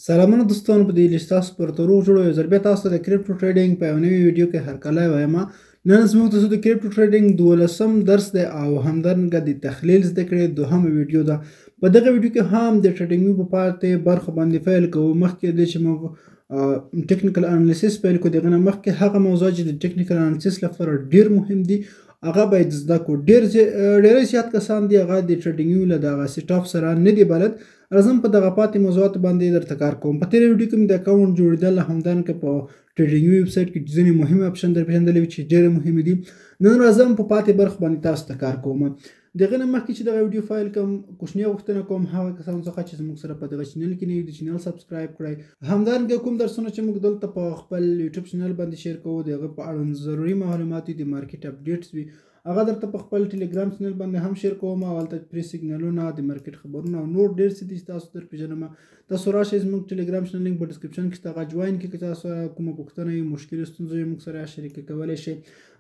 سلامونه دوستانو په دې لیست تاسو پر روغ جوړو یو ځل بیا تاسو ته د کریپټو ټریډینګ په یو نوې ویډیو کې هرکلی وایم. نن زموږ تاسو د کریپټو ټریډینګ 12م درس دی او همدارنګه د تحلیل زده کړې دوهمه ویډیو ده. په دغه ویډیو کې هم د ټریډینګ په پاتې برخه باندې پیل کوو. مخکې د چې موږ ټیکنیکل انالیسیس پیل کوو دغه نه مخکې هغه موضوع چې د ټیکنیکل انالیسیس لپاره ډیر مهم دي هغه باید زده کړو. ډېر زیات کسان دي هغه د ټریډینګ له دغه سیټ اپ سره نه دي بلد. راځم په دغه پاتې موضوعات باندې درته کار کوم. په تېره ویډیو کې مې د اکاونټ جوړېدل همدارنګه په ټریډینګ ویب سایټ کې ځینې مهمې اپشن در پېژندلې وي چې ډېرې مهمې دي. نن راځم په پاتې برخه باندې تاسو ته کار کوم. دغه نه مخکې چې دغه ویډیو فایل کوم کوچنۍ غوښتنه کوم هغه کسانو څخه چې زموږ سره په دغه چینل کې نوي دي چینل سبسکرایب کړئ. همدارنګه کوم درسونه چې موږ دلته په خپل یوټیوب چینل باندې شیر کوو د هغه په اړوند ضروري معلومات د مارکیټ اپډیټس وي هغه درته په خپل ټلګرام چینل باندې هم شیر کوم. هلته پرې سیګنالونه د مارکیټ خبرونه او نور ډېر څه دي چې تاسو در پېژنم. تاسو راشئ زموږ ټلګرام چینل لینک په ډسکرپشن کې شته هغه جوین کړئ. که تاسو کومه پوښتنه وي مشکل ستونزه وي موږ سره شریکه کولی شئ.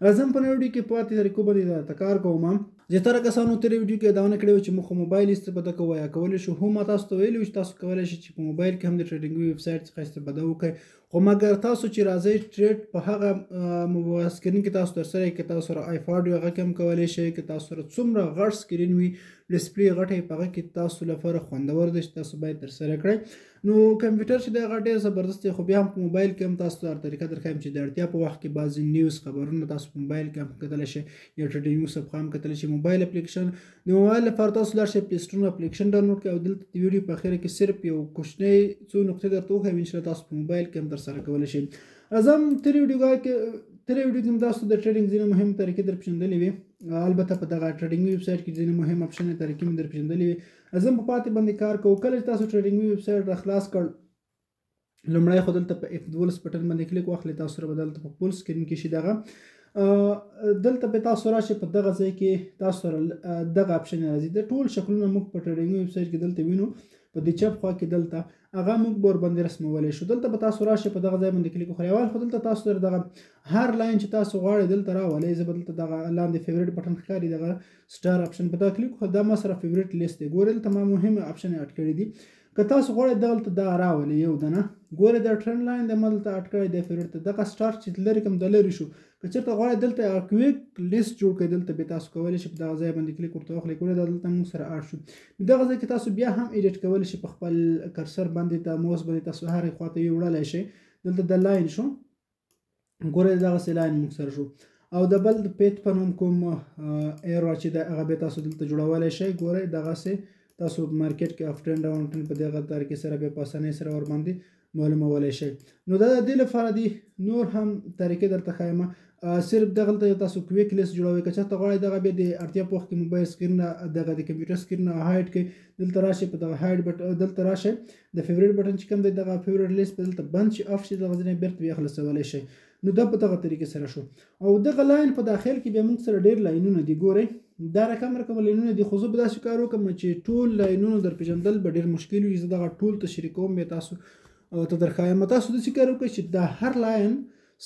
راځم په نوې ویډیو کې په پاتې طریقو باندې درته کار کوم. زیاتره کسانو تېرې ویډیو کې یادونه کړې وه چې موږ خو موبایل استفاده کوو یا کولی شو. هو ما تاسو ته ویلي وو چې تاسو کولی شئ چې په موبایل کې هم د ټریډینګ ویب سایټ څخه استفاده وکړئ. خو مګر تاسو چې راځئ ټریډ په هغه سکرین کې تاسو ترسره یې که تاسو سره آیفاډ وي هغه کې هم کولی شئ. که تاسو سره څومره غټ سکرین وي ډسپلې غټه وي په هغه کې تاسو لپاره خوندور دی چې تاسو باید ترسره کړئ. نو کمپیوټر چې دی هغه ډېر زبردست دی خو بیا هم په موبایل کې هم تاسو ته هر طریقه درښیم چې د اړتیا په وخت کې بعضې نیوز خبرونه تاسو په موبایل کې هم کتلی شئ یا ټریډینګ صفحه هم کتلی شئ. موبایل اپلیکیشن د موبایل لپاره تاسو لاړ شئ پلی سټور اپلیکیشن ډاونلوډ کړئ او دلته د ویډیو په اخره کې صرف یو کوچنی څو نقطې درته وښیم انشاءالله تاسو په موبایل کې هم ترسره کولی شئ. راځم تېرې ویډیو کې مې تاسو د ټریډینګ ځینې مهم طریقې در پېژندلې وي. البته په دغه ټریډینګ ویب سایټ کې ځینې مهم اپشن طریقې مې در پېژندلې وي. راځم په پاتې باندې کار کوو. کله چې تاسو ټریډینګ ویب سایټ را خلاص کړ لومړی خو دلته په F12 بټن باندې کلیک واخلئ. تاسو سره به دلته په فول سکرین کې شي دغه دلته به تاسو راشئ په دغه ځای کې تاسو سره دغه اپشن راځي. د ټول شکلونه موږ په ټریډینګ ویب سایټ کې دلته وینو. په دې چپ خوا کې دلته هغه موږ ورباندې رسمولی شو. دلته به تاسو راشئ په دغه ځای باندې کلیک وکړئ. اول خو دلته تاسو سره دغه هر لاین چې تاسو غواړئ دلته راولئ. زه به دلته دغه لاندې فیورټ بټن ښکاري دغه سټار اپشن په دا کلیک وکړئ. دا ما سره فیورټ لیست دی. ګورئ دلته ما مهمه اپشن اډ کړي دي. که تاسو غواړئ دلته دا راولئ یو دانه ګورئ دا ټرند لاین د ما دلته اډ کړی دی فیورټ ته. دغه سټار چې لرې کوم د لرې شو که چېرته غواړئ دلته کویک لیست جوړ کړئ دلته بیا تاسو کولی شئ په دغه ځای باندې کلیک ورته واخلئ. ګورئ دا دلته موږ سره اډ شو. دغه ځای کې تاسو بیا هم ایډیټ کولی شئ په خپل کرسر باندې د موس باندې تاسو هرې خوا ته یې وړلی شئ. دلته د لاین شو ګورئ دغسې لاین موږ سره شو او د بل د پیت په نوم کوم ایرو چې دی هغه بیا تاسو دلته جوړولی شئ. ګورئ دغسې تاسو مارکیټ کې اف ټرند ډاون ټرند په دغه طریقې سره بیا په اسانۍ سره ورباندې معلومولی شئ. نو دا د دې لپاره دي نور هم طریقې درته ښیم. صرف دغلته تاسو کویک لیست جوړوئ. که چېرته غواړئ دغه بیا د اړتیا په وخت کې موبایل سکرین دغه د کمپیوټر سکرین هایډ کړئ. دلته راشئ په دغه هایډ دلته راشئ د فیورټ بټن چې کوم دی دغه فیورټ لیست په دلته بند شي اف شي دغه ځای بیرته بیا خلاصولی شئ. نو دا په دغه طریقې سره شو او دغه لاین په داخل کې بیا موږ سره ډېر لاینونه دي. ګورئ دا رقم لاینونه دي خو زه به داسې کار وکړم چې ټول لاینونه در پېژندل به ډېر مشکل وي. زه دغه ټول تشریح کوم بیا تاسو ته در ښایم. تاسو داسې کار وکړئ چې دا هر لاین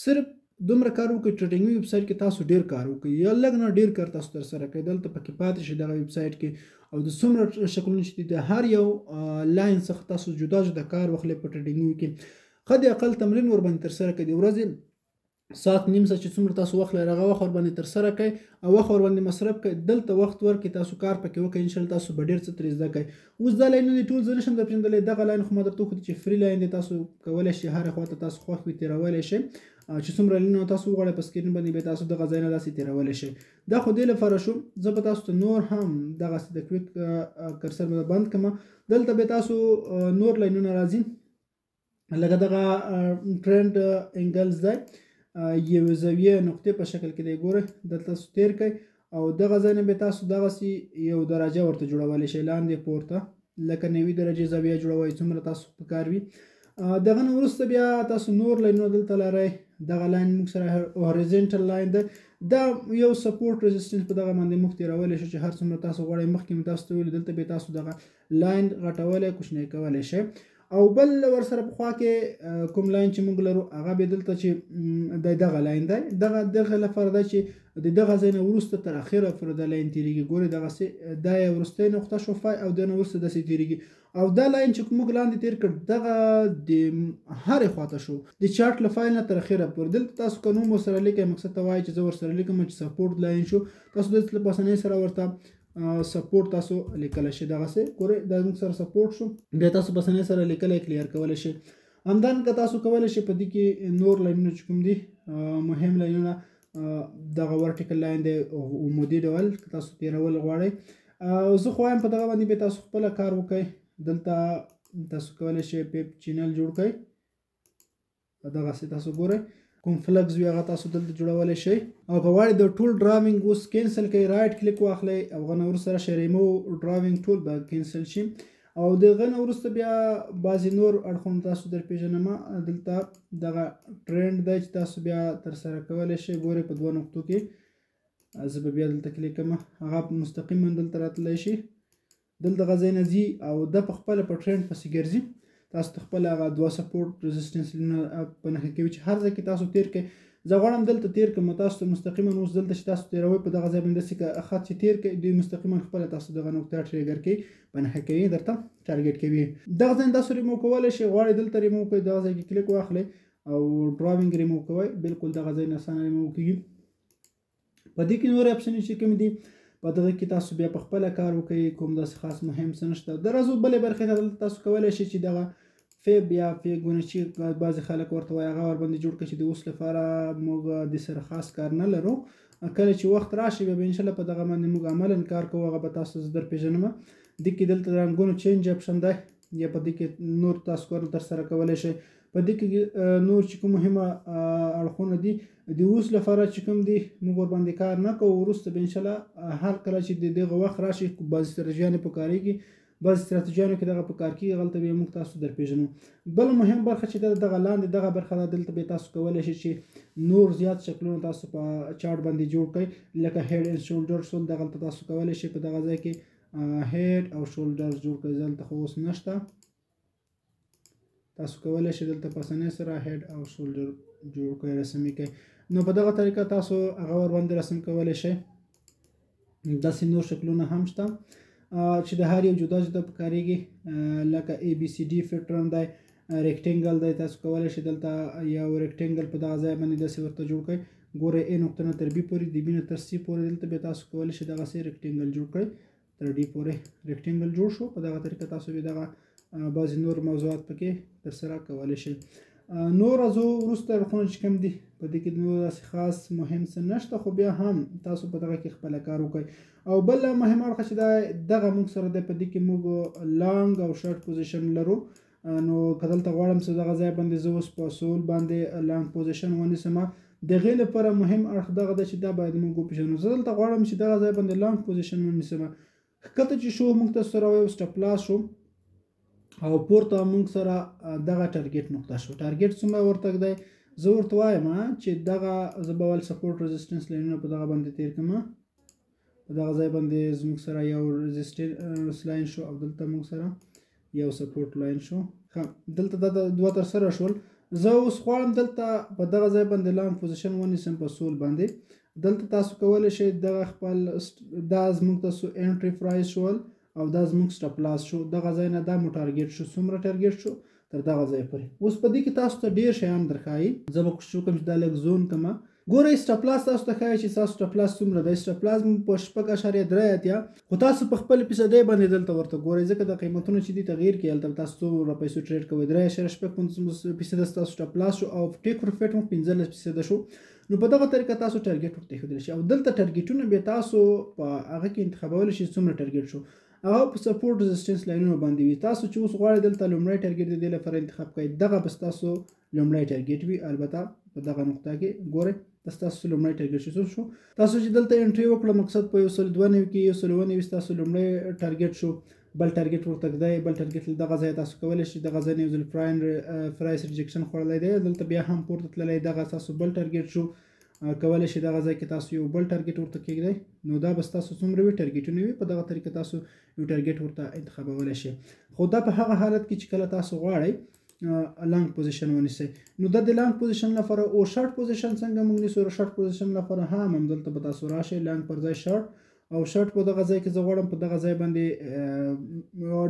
صرف دومره کار وکړئ ټریډینګ ویب سایټ کې تاسو ډېر کار وکړئ یا لږ نه ډېر کار تاسو ترسره کړئ. دلته پکې پاتې شي دغه ویب سایټ کې او د څومره شکلونه چې دي د هر یو لاین څخه تاسو جدا جدا کار واخلئ په ټریډینګ ویب کې. ښه د اقل تمرین ورباندې ترسره کړئ. د ورځې ساعت نیم ساعت چې څومره تاسو وخت لرئ هغه وخت ورباندې ترسره کړئ او وخت ورباندې مصرف کړئ. دلته وخت ورکړئ تاسو کار پکې وکړئ انشاءالله تاسو به ډېر څه ترې زده کړئ. اوس دا لاینونه دي ټول زه نشم در پېژندلی. دغه لاین خو ما درته وښودي چې فري لاین دی. تاسو کولی شئ هرې خوا ته تاسو خوښ وي تېرولی شئ. چې څومره لاینونه تاسو وغواړئ په سکرین باندې بیا تاسو دغه ځای نه داسې تېرولی شئ. دا خو دې لپاره شو. زه به تاسو ته نور هم دغسې د کویک کرسر به بند کړم. دلته بیا تاسو نور لاینونه راځي لکه دغه ټرند انګلز دی یو زاویه نقطې په شکل کې دی. ګورئ دلته تاسو تېر کړئ او دغه ځای نه بیا تاسو دغسې یو درجه ورته جوړولی شئ لاندې پورته لکه 90 درجې زاویه جوړوئ څومره تاسو په کار وي. دغه نه وروسته بیا تاسو نور لاینونه دلته لرئ. دغه لاین موږ سره هوریزنټل لاین ده. دا یو سپورټ رزسټنس په دغه باندې موږ تېرولی شو چې هر څومره تاسو غواړئ. مخکې مې تاسو ته ویلي دلته بیا تاسو دغه لاین غټولی کوچنی کولی شئ. او بل ورسره په خوا کې کوم لاین چې موږ لرو هغه بیا دلته چې دغه لاین دی دغه لپاره دی چې د دغه ځای نه وروسته تر اخره پورې دا لاین تېرېږي. ګورئ دغسې دا یې وروستی نقطه شو او د نه وروسته داسې تېرېږي او دا لاین چې موږ لاندې تیر کړ دغه د هرې خواته شو د چارټ له فایل نه تر اخره پورې. دلته تاسو که نوم ورسره لیکئ مقصد ته وایي چې زه ورسره لیکم چې سپورټ لاین شو، تاسو دلته په اسانۍ سره ورته سپورټ تاسو لیکلی شئ. دغسې ګورئ دا زموږ سره سپورټ شو، بیا تاسو په اسانۍ سره لیکلی کلیر کولی شئ. همدارنګه تاسو کولی شئ په دې کې نور لاینونه چې کوم دي مهم لاینونه دغه ورټیکل لاین دی عمودي ډول که تاسو تیرول غواړئ. زه خو وایم په دغه باندې بیا تاسو خپله کار وکئ. دلته تاسو کولی شئ پیپ چینل جوړ کړئ، دغسې تاسو ګورئ کوم فلګز وي هغه تاسو دلته جوړولی شئ. او که غواړئ د ټول ډراونګ اوس کینسل کړئ رایټ کلیک واخلئ او هغه نه وروسته راشئ ریمو ډراونګ ټول به کینسل شي. او د هغه نه وروسته بیا بعضې نور اړخونه تاسو در پېژنمه. دلته دغه ټرینډ دی چې تاسو بیا ترسره کولی شئ. ګورئ په 2 نقطو کې زه به بیا دلته کلیک کوم، هغه مستقیما دلته راتلی شي. دلته هغه ځای نه ځي او ده په خپله په ټرینډ پسې ګرځي. تاسو ته خپله هغه 2 سپورټ رزسټنس لینونه په نښه کوي چې هر ځای کې تاسو تیر کړئ. زه غواړم دلته تیر کړم، تاسو ته مستقیما اوس دلته چې تاسو تیروئ په دغه ځای باندې داسې که خط چې تیر کړئ دوی مستقیما خپله تاسو دغه نقطه ټریګر کوي، په نښه کوي، درته ټارګېټ کوي. دغه ځای تاسو ریموو کولی شئ. غواړئ دلته ریموو کړئ، دغه ځای کې کلیک واخلئ او ډراونګ ریموو کوئ، بلکل دغه ځای نه اسانه ریموو کېږي. په دې کې نور اپشنې چې کوم دي په دغه کې تاسو بیا په خپله کار وکړئ، کوم داسې خاص مهم څه نشته. د راځو بلې برخې ته دلته تاسو کولی شئ چې دغه فیب یا فیګونه چې بعضې خلک ورته وایي هغه ورباندې جوړ کړئ چې د اوس لپاره موږ د سره خاص کار نه لرو. کله چې وخت راشي بیا به انشاءالله په دغه باندې موږ عملا کار کوو، هغه به تاسو زه در پېژنم. دې کې دلته د رنګونو چینج اپشن دی یا په دې کې نور تاسو کارونه ترسره کولی شئ. په دې کې نور چې کوم مهمه اړخونه دي د اوس لپاره چې کوم دي موږ ورباندې کار نه کوو. وروسته به انشاءالله هر کله چې د دغه وخت راشي بعضې ستراتیجیانې په کارېږي، بعضې ستراتیجیانو کې دغه په کار کېږي، هغلته بیا موږ تاسو در پېژنو. بله مهم برخه چې ده دغه لاندې دغه برخه ده، دلته بیا تاسو کولی شئ چې نور زیات شکلونه تاسو په چارټ باندې جوړ کړئ، لکه هیډ اینډ شولډر شول. دغلته تاسو کولی شئ په دغه ځای کې هیډ او شولډر جوړ کړئ. دلته خو اوس نشته، تاسو کولی شئ دلته په اسانۍ سره هیډ او شولډر جوړ کړئ، رسمي کړئ. نو په دغه طریقه تاسو هغه ورباندې رسم کولی شئ. داسې نور شکلونه هم شته چې د هر یو جدا جدا په کارېږي، لکه ای بی سی ډي پیټرن دی، ریکټینګل دی. تاسو کولی شئ دلته یو ریکټینګل په دغه ځای باندې داسې ورته جوړ کړئ. ګورئ ای نقطه نه تر بي پورې، د بي نه تر سی پورې دلته بیا تاسو کولی شئ دغسې ریکټینګل جوړ کړئ، تر ډي پورې ریکټینګل جوړ شو. په دغه طریقه تاسو بیا دغه بعضې نور موضوعات پکې ترسره کولی شئ. نور راځو وروسته اړخونه چې کوم دي په دې کې نور داسې خاص مهم څه نشته، خو بیا هم تاسو په دغه کې خپله کار وکړئ. او بل مهم اړخه چې دغه موږ سره دی په دې کې موږ لانګ او شارټ پوزیشن لرو. نو که دلته غواړم چې دغه ځای باندې زه اوس په سول باندې لانګ پوزیشن ونیسم، د هغې لپاره مهم اړخ دغه دی چې دا باید موږ وپېژنو. زه دلته غواړم چې دغه ځای باندې لانګ پوزیشن ونیسم. ښکته چې شو موږ ته سره یو سټپ لاس شو او پورته موږ سره دغه ټارګېټ نقطه شو. ټارګېټ څومره ورتګ دی؟ زه ورته وایم چې دغه زه به ول سپورټ رزسټنس لاینونه په دغه باندې تیر کړم. په دغه ځای باندې زموږ سره یو رزسټنس لاین شو او دلته موږ سره یو سپورټ لاین شو. دلته دا دوه ترسره شول. زه اوس غواړم دلته په دغه ځای باندې لانګ پوزیشن ونیسم په سول باندې. دلته تاسو کولی شئ دغه خپل دا زموږ تاسو انټري پرایس شول او دا زموږ سټاپ لاس شو. دغه ځای نه دا مو ټارګېټ شو. څومره ټارګېټ شو؟ تر دغه ځای پورې. اوس په دې کې تاسو ته ډېر شیان درښایي. زه به کوشش وکړم چې دا لږ زون کړمه. ګورئ سټاپ لاس تاسو ته ښایي چې تاسو سټاپ لاس څومره دی. سټاپ لاس په 6.3 خو تاسو په خپل فیصدۍ باندې دلته ورته ګورئ، ځکه د قیمتونو چې دي تغییر کوي. هلته تاسو څو پیسو ټریډ کوئ، 3.5% ستاسو سټاپ لاس شو او ټیک پروفیټ مو 15% شو. نو په دغه طریقه تاسو ټارګېټ ورته ایښودلی شئ او دلته ټارګېټونه بیا تاسو په هغه کې انتخابولی شئ څومره ټارګېټ شو. هغه په سپورټ رزسټنس لاینونو باندې وي. تاسو چې اوس غواړئ دلته لومړی ټارګېټ د دې لپاره انتخاب کړئ، دغه به ستاسو لومړی ټارګېټ وي. البته په دغه نقطه کې ګورئ دا ستاسو لومړی ټارګېټ شو. تاسو چې دلته انټري وکړه مقصد په 192 کې 192 ستاسو لومړی ټارګېټ شو. بل ټارګېټ ورته دی، بل ټارګېټ دغه ځای تاسو کولی شئ دغه ځای نه یو ځل پرایس ریجکشن خوړلی دی، دلته بیا هم پورته تللی، دغه تاسو بل ټارګېټ شو. کولی شئ دغه ځای کې تاسو یو بل ټارګېټ ورته کېږدئ. نو دا به ستاسو څومره وي ټارګېټونه وي، په دغه طریقه تاسو یو ټارګېټ ورته انتخابولی شئ. خو دا په هغه حالت کې چې کله تاسو غواړئ لانګ پوزیشن ونیسئ. نو دا د لانګ پوزیشن لپاره او شارټ پوزیشن څنګه موږ نیسو؟ شارټ پوزیشن لپاره هم همدلته به تاسو راشئ، لانګ پر ځای شارټ او شرټ په دغه ځای کې زه غواړم په دغه ځای باندې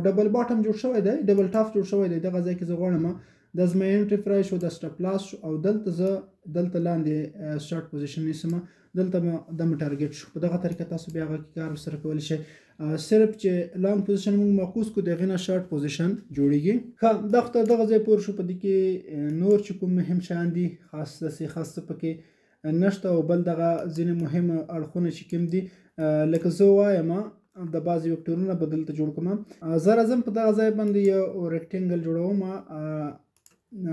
ډبل باټم جوړ شوی دی، ډبل ټاف جوړ شوی دی. دغه ځای کې زه غواړم د زما انټری فرای شو، د سټاپ لاس شو، او دلته زه دلته لاندې سټارټ پوزیشن نیسم، دلته د ټارګټ شو. په دغه طریقه تاسو بیا هغه کار سره کولی شئ. صرف چې لانګ پوزیشن موږ معکوس کو دغه نه شارټ پوزیشن جوړیږي. ښه دغه دغه ځای پور شو. په دې کې نور چې کوم مهم شیان دي خاص څه پکې نشته، او بل دغه ځینې مهم اړخونه چې کوم دي لکه زه وایم د بعضې وکټورونه به دلته جوړ کړم. زه راځم په دغه ځای باندې یو ریکټینګل جوړوم،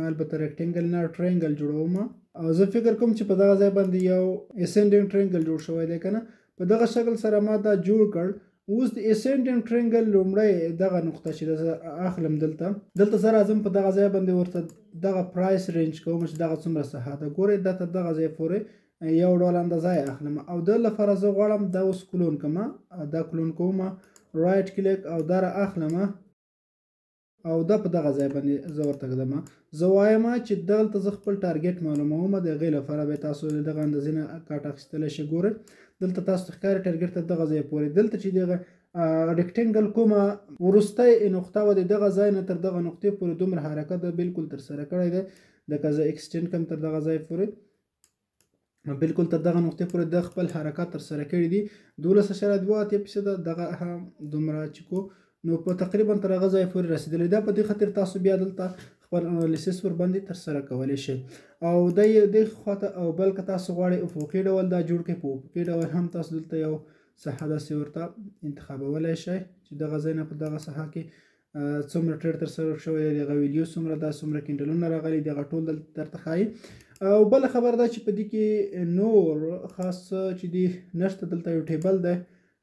البته ریکټینګل نه ټرینګل جوړوم. او زه فکر کوم چې په دغه ځای باندې یو اسینډینګ ټرینګل جوړ شوی دی که نه. په دغه شکل سره ما دا جوړ کړ. اوس د اسینډینګ ټرینګل لومړی دغه نقطه چې زه اخلم دلته زه راځم په دغه ځای باندې ورته دغه پرایس رینج کوم چې دغه څومره څخه ده. ګورئ دا تر دغه ځای پورې یو ډول اندازه یې اخلم، او د لپاره زه غواړم دا اوس کلون کړم. دا کلون کوم، رایټ کلیک او دا را اخلم، او دا په دغه ځای باندې زه ورته ږدم. زه وایم چې دلته زه خپل ټارګټ معلوموم، د هغې لپاره به تاسو دغه اندازې نه کاټ اخیستلی شئ. ګورئ دلته تاسو ته ښکاري ټارګټ ته دغه ځای پورې. دلته چې دغه ریکټینګل کومه وروستی نقطه وه، د دغه ځای نه تر دغه نقطې پورې دومره حرکت بالکل ترسره کړی دی. لکه زه اکسټینډ کړم تر دغه ځای پورې، بالکل تر دغه نقطې پورې د خپل حرکات ترسره کړي دي. 12.2% دغه هم دومره چې کو نو په تقریبا تر هغه ځای پورې رسېدلی ده. په دې خاطر تاسو بیا دلته خپل انالیسیس ورباندې ترسره کولی شئ. او دې خواته او بل که تاسو غواړئ افقي ډول دا جوړ کړئ، په افقي ډول هم تاسو دلته یو ساحه داسې ورته انتخابولی شئ چې دغه ځای نه په دغه ساحه کې څومره ټریډ ترسره شوی دی، دغه ویلیو څومره ده، څومره کینډلونه راغلي، دغه ټول دلته درته ښایي. او بله خبره دا چې په دې کې نور خاص چې دي نشته. دلته یو ټیبل دی،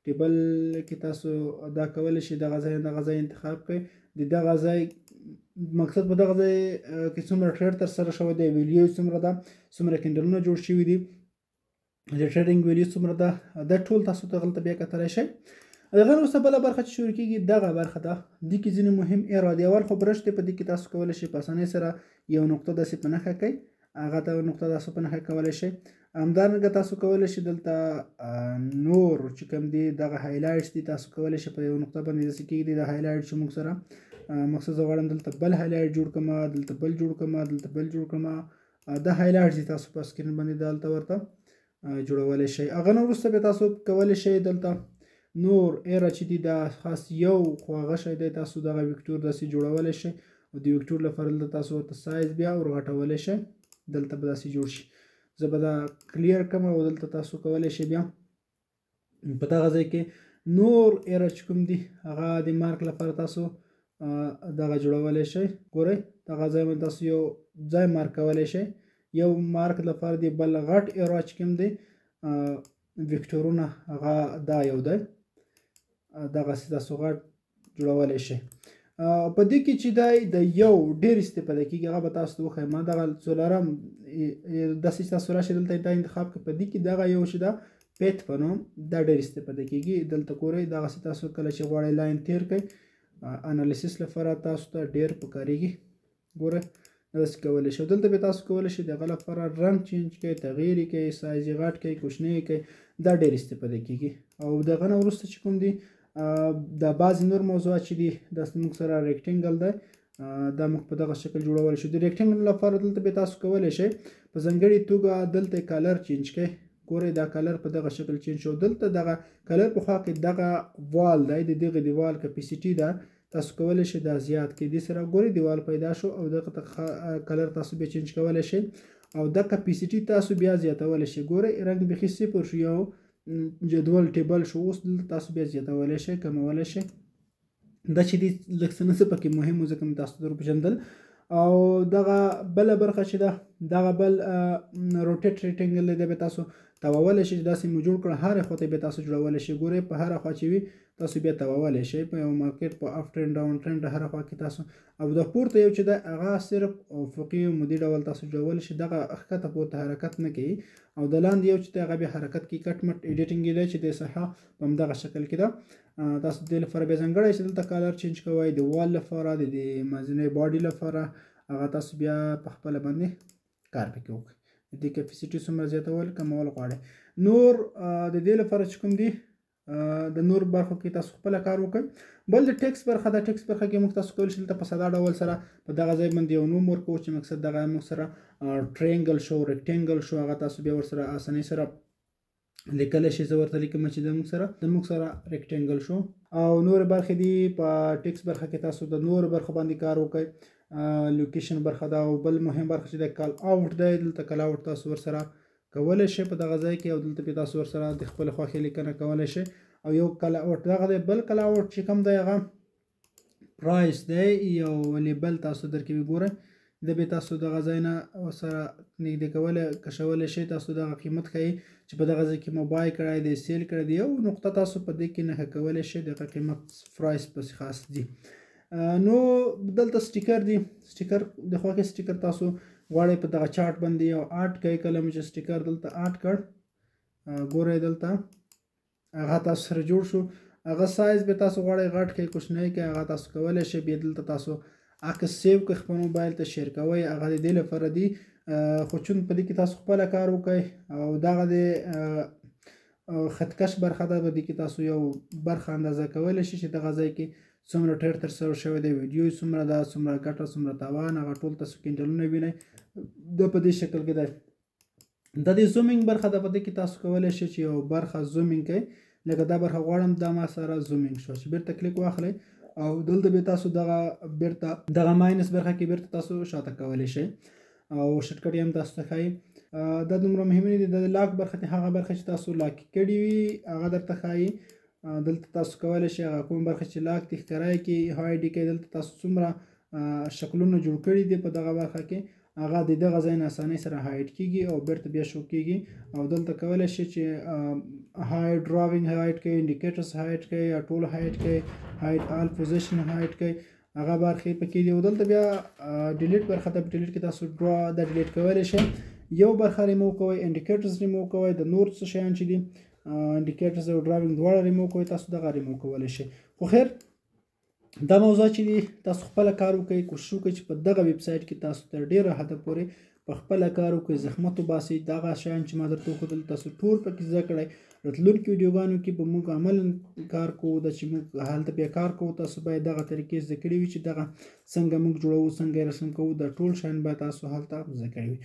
ټیبل کې تاسو دا کولی شئ دغه ځای انتخاب کړئ. د دغه ځای مقصد په دغه ځای کې څومره ټریډ ترسره شوی دی، ویلیو څومره ده، څومره کینډلونه جوړ شوي دي، د ټریډینګ ویلیو څومره ده، دا ټول تاسو ته دلته بیا کتلی شئ. دغه نه وروسته بله برخه چې شروع کېږي دغه برخه ده. دې کې ځینې مهم ایرا دي. اول خو برش دی، په دې کې تاسو کولی شئ په اسانۍ سره یو نقطه داسې په نښه کړئ، هغه ته نقطه تاسو په نښه کولی شئ. همدارنګه تاسو کولی شئ دلته نور چې کوم دي دغه هایلایټس دي، تاسو کولی شئ په یو نقطه باندې داسې کېږدئ د هایلایټ چې موږ سره مقصد زه غواړم دلته بل هایلایټ جوړ کړم، دلته بل جوړ کړم، دلته بل جوړ کړم. دا هایلایټس دي تاسو په سکرین باندې دلته ورته جوړولی شئ. هغه نه وروسته بیا تاسو کولی شئ دلته نور ایره چې دي دا خاص یو خو هغه شی دی، تاسو دغه ویکټور داسې جوړولی شئ، او د ویکټور لپاره دلته تاسو ورته سایز بیا ورغټولی شئ، دلته به داسې جوړ شي. زه به دا کلیر کړم او دلته تاسو کولی شئ بیا په دغه ځای کې نور ایره چې کوم دي هغه د مارک لپاره تاسو دغه جوړولی شئ. ګورئ دغه ځای باندې تاسو یو ځای مارک کولی شئ. یو مارک لپاره دی، بل غټ ایره چې کوم دی ویکټورونه هغه دا یو دی، دغسې تاسو غټ جوړولی شئ. په دې کې چې دی د یو ډېر استفاده کېږي، هغه به تاسو ته وښیم. دغه څلورم داسې چې تاسو راشئ دلته دا انتخاب کړئ. په دې کې دغه یو چې ده پیت په نوم دا ډېر استفاده کېږي. دلته ګورئ دغسې تاسو کله چې غواړئ لاین تیر کړئ، انالیسیس لپاره تاسو ته ډېر پکارېږي. ګورئ داسې کولی شئ. دلته به تاسو کولی شئ د هغه لپاره رنګ چینج کړئ، تغییر یې کړئ، سایز یې غټ کړئ، کوچنی یې کړئ. دا ډېر استفاده کېږي. او د هغه نه وروسته چې کوم دي دا بعضې نور موضوعات چې دي دا موږ سره ریکټینګل دی، دا موږ په دغه شکل جوړولی شو. د ریکټینګل لپاره دلته به تاسو کولی شئ په ځانګړې توګه دلته کلر چینج کړئ. ګورئ دا کلر په دغه شکل چینج شو. دلته دغه کلر په خوا کې دغه وال دی، د دغه دیوال کپیسیټي ده، تاسو کولی شئ دا زیات کړئ. دې سره ګورئ دیوال پیدا شو او دغه کلر تاسو بیا چینج کولی شئ او دا کپیسیټي تاسو بیا زیاتولی شئ. ګورئ رنګ بیخي صفر شو، یو جدول ټیبل شو. اوس دلته تاسو بیا زیاتولی شئ، کمولی شئ. دا چې دي لږ څه نه څه پکې مهم و، ځکه مې تاسو ته وپېژندل. او دغه بله برخه چې ده دغه بل روټیټ ریکټینګل دی، دا به تاسو تاوولی شئ. داسې مو جوړ کړه، هرې خوا ته بیا تاسو جوړولی شئ. ګورئ په هره خوا چې وي تاسو بیا تاوولی شئ په یو مارکیټ، په اپ ټرینډ ډاون ټرینډ هره خوا کې تاسو. او د پورته یو چې ده هغه صرف افقي عمودي ډول تاسو جوړولی شئ، دغه ښکته پورته حرکت نه کوي. او د لاندې یو چې دی هغه بیا حرکت کوي. کټ مټ ایډیټینګ یې دی چې د صحه په همدغه شکل کې ده. تاسو د دې لپاره بیا ځانګړی چې دلته کلر چینج کوئ، د وال لپاره، د منځنۍ باډي لپاره، هغه تاسو بیا په خپله باندې کار پکې وکړئ. د دې کپیسیټي څومره زیاتول کمول غواړئ. نور د دې لپاره چې کوم دي د نور برخو کې تاسو خپل کار وکړئ. بل د ټیکس برخه ده. ټیکس برخه کې موږ تاسو کولی شئ دلته په ساده ډول سره په دغه ځای باندې یو نوم ورکوو چې مقصد دغه موږ سره ټرینګل شو، ریکټینګل شو، هغه تاسو بیا ورسره اسانۍ سره لیکلی شئ. زه ورته لیکم چې د موږ سره ریکټینګل شو. او نور برخې دي په ټیکس برخه کې تاسو د نور برخو باندې کار وکړئ. لوکیشن برخه ده. او بل مهم برخه چې د کال آوټ دی، دلته کال آوټ تاسو ورسره کولی شئ په دغه ځای کې، او دلته پې تاسو ورسره د خپل خوښې لیکنه کولی شئ. او یو کال آوټ دغه دی. بل کال آوټ چې کوم دی هغه پرایس دی، یو لیبل تاسو درکوي. ګورئ د به تاسو دغه ځای نه سره نږدې کولی کشولی شئ. تاسو دغه قیمت ښیي چې په دغه ځای کې مو بای کړی دی، سیل کړی دی. یو نقطه تاسو په دې کې نښه کولی شئ، دغه قیمت پرایس پسې خاص دي. نو دلته سټیکر دی. سټیکر د خوښې سټیکر تاسو غواړئ په دغه چارټ باندې یو آټ کوئ. کله مو چې سټیکر دلته آټ کړ، ګورئ دلته هغه تاسو سره جوړ شو. هغه سایز به تاسو غواړئ غټ کړئ، کوچنی کړئ، هغه تاسو کولی شئ. بیا دلته تاسو عکس سیو کړئ، خپل موبایل ته شیر کوئ. هغه د دې لپاره دی خو چون په دې کې تاسو خپله کار وکړئ. او دغه د خطکش برخه ده، په دې کې تاسو یو برخه اندازه کولی شئ چې دغه ځای کې څومره ټیر ترسره شوی دی، ویډیو یې څومره ده، څومره ګټه، څومره تاوان، هغه ټول تاسو کینټلونه وینئ. دا په دې شکل کې دی. د دې زومینګ برخه ده، په دې کې تاسو کولی شئ چې یو برخه زومینګ کړئ. لکه دا برخه غواړم دا ما سره زومینګ شو، چې بیرته کلیک واخلئ او دلته به تاسو بیرته دغه ماینس برخه کې بیرته تاسو شاته کولی شئ، او شارټکټ یې هم تاسو ته ښایي. دا دومره مهم نه دي. د لاک برخه کې هغه برخه چې تاسو لاک کړي وي هغه درته ښایي. دلته تاسو کولی شئ هغه کوم برخه چې لاک دي ښکاره یې کړي، هایډ یې کړئ. دلته تاسو څومره شکلونه جوړ کړي دي په دغه برخه کې، هغه د دغه ځای نه اسانۍ سره هایډ کېږي او بیرته بیا شو کېږي. او دلته کولی شئ چې هایډ ډراوینګ هایډ کړئ، انډیکیټرز هایډ کړئ، یا ټول هایډ کړئ، هایډ آل پوزیشن هایډ کړئ. هغه برخې پکې دي. او دلته بیا ډیلیټ برخه ده. په ډیلیټ کې تاسو ډرا د ډیلیټ کولی شئ. یو برخه ریموو کوئ، انډیکیټرز ریموو کوئ، د نور څه شیان چې دي انډیکیټرز او ډراوینګ دواړه ریموو کوئ، تاسو دغه ریموو کولی شئ. خو خیر دا موضوع چې دی تاسو خپله کار وکړئ. کوشش وکړئ چې په دغه ویب سایټ کې تاسو تر ډېره حده پورې په خپله کار وکړئ، زحمت وباسئ. دغه شیان چې ما درته وښودل تاسو ټول پکې زده کړئ. راتلونکي ویډیوګانو کې به موږ عملاً کار کوو. دا چې موږ هلته بیا کار کوو، تاسو باید دغه طریقې زده کړي وي چې دغه څنګه موږ جوړوو، څنګه یې رسم کوو. دا ټول شیان باید تاسو هلته زده کړي وي.